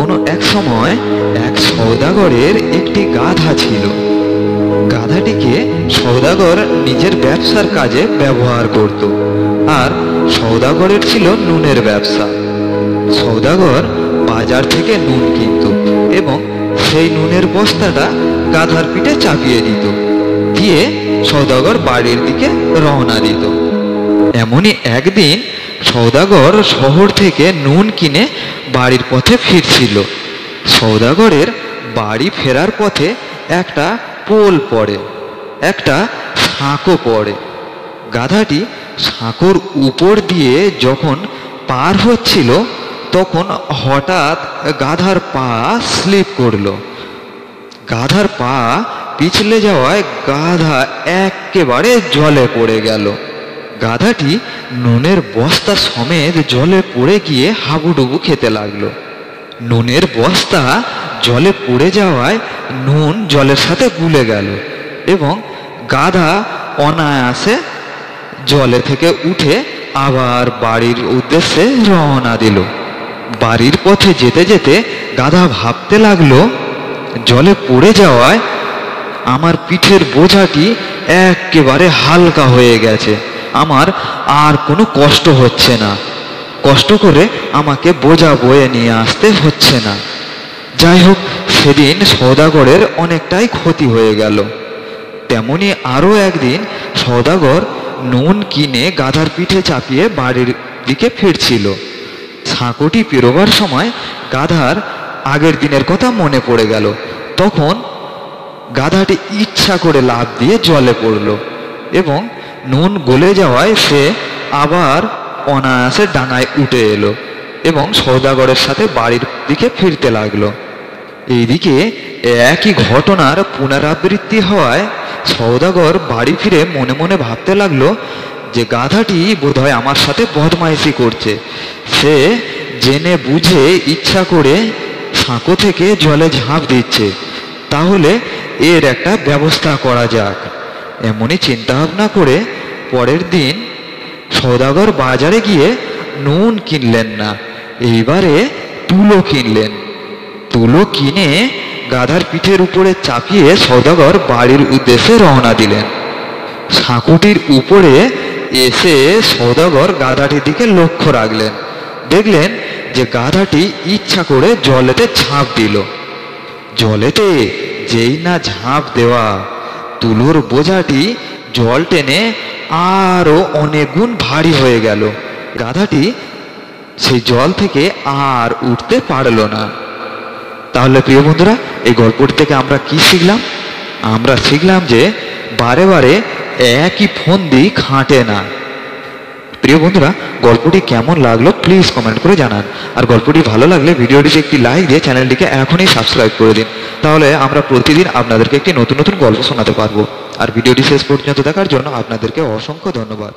কোনো এক সময় এক সওদাগরের একটি গাধা ছিল। গাধাটিকে সওদাগর নিজের ব্যবসার কাজে ব্যবহার করত। আর সওদাগরের ছিল নুনের ব্যবসা। সওদাগর বাজার থেকে নুন কিনত এবং সেই নুনের বস্তাটা গাধার পিঠে চাপিয়ে দিত, দিয়ে সওদাগর বাড়ির দিকে রওনা দিত। এমনই একদিন সওদাগর শহর থেকে নুন কিনে বাড়ির পথে ফিরছিল। সওদাগরের বাড়ি ফেরার পথে একটা পোল পড়ে, একটা সাঁকো পড়ে। গাধাটি সাঁকোর উপর দিয়ে যখন পার হচ্ছিল তখন হঠাৎ গাধার পা স্লিপ করলো। গাধার পা পিছলে যাওয়ায় গাধা একেবারে জলে পড়ে গেল। গাধাটি নুনের বস্তা সমেত জলে পড়ে গিয়ে হাবুডুবু খেতে লাগলো। নুনের বস্তা জলে পড়ে যাওয়ায় নুন জলের সাথে গুলে গেল এবং গাধা অনায়াসে জলে থেকে উঠে আবার বাড়ির উদ্দেশ্যে রওনা দিল। বাড়ির পথে যেতে যেতে গাধা ভাবতে লাগলো, জলে পড়ে যাওয়ায় আমার পিঠের বোঝাটি একেবারে হালকা হয়ে গেছে, আমার আর কোনো কষ্ট হচ্ছে না, কষ্ট করে আমাকে বোঝা বয়ে নিয়ে আসতে হচ্ছে না। যাই হোক, সেদিন সওদাগরের অনেকটাই ক্ষতি হয়ে গেল। তেমনি আরও একদিন সওদাগর নুন কিনে গাধার পিঠে চাপিয়ে বাড়ির দিকে ফিরছিল। সাঁকোটি পেরোবার সময় গাধার আগের দিনের কথা মনে পড়ে গেল। তখন গাধাটি ইচ্ছা করে লাফ দিয়ে জলে পড়ল এবং নুন গলে যাওয়ায় সে আবার অনায়াসে ডাঙায় উঠে এলো এবং সওদাগরের সাথে বাড়ির দিকে ফিরতে লাগলো। এইদিকে একই ঘটনার পুনরাবৃত্তি হওয়ায় সওদাগর বাড়ি ফিরে মনে মনে ভাবতে লাগলো যে গাধাটি বোধহয় আমার সাথে বদমাইশি করছে। সে জেনে বুঝে ইচ্ছা করে সাঁকো থেকে জলে ঝাঁপ দিচ্ছে, তাহলে এর একটা ব্যবস্থা করা যাক। এমনই চিন্তা ভাবনা করে পরের দিন সওদাগর বাজারে গিয়ে নুন কিনলেন না, এইবারে তুলো কিনলেন। তুলো কিনে গাধার পিঠের উপরে চাপিয়ে সওদাগর বাড়ির উদ্দেশ্যে রওনা দিলেন। সাঁকোটির উপরে এসে সওদাগর গাধাটির দিকে লক্ষ্য রাখলেন। দেখলেন যে গাধাটি ইচ্ছা করে জলেতে ঝাঁপ দিল। জলেতে যেই না ঝাঁপ দেওয়া, তুলোর বোঝাটি জল টেনে আরো অনেক গুণ ভারী হয়ে গেল। গাধাটি সেই জল থেকে আর উঠতে পারল না। তাহলে প্রিয় বন্ধুরা, এই গল্পটি থেকে আমরা কি শিখলাম? আমরা শিখলাম যে বারে বারে একই ফন্দি খাটে না। প্রিয় বন্ধুরা, গল্পটি কেমন লাগলো প্লিজ কমেন্ট করে জানান। আর গল্পটি ভালো লাগলে ভিডিওটিতে একটি লাইক দিয়ে চ্যানেলটিকে এখনই সাবস্ক্রাইব করে দিন, তাহলে আমরা প্রতিদিন আপনাদেরকে একটি নতুন নতুন গল্প শোনাতে পারবো। আর ভিডিওটি শেষ পর্যন্ত দেখার জন্য আপনাদেরকে অসংখ্য ধন্যবাদ।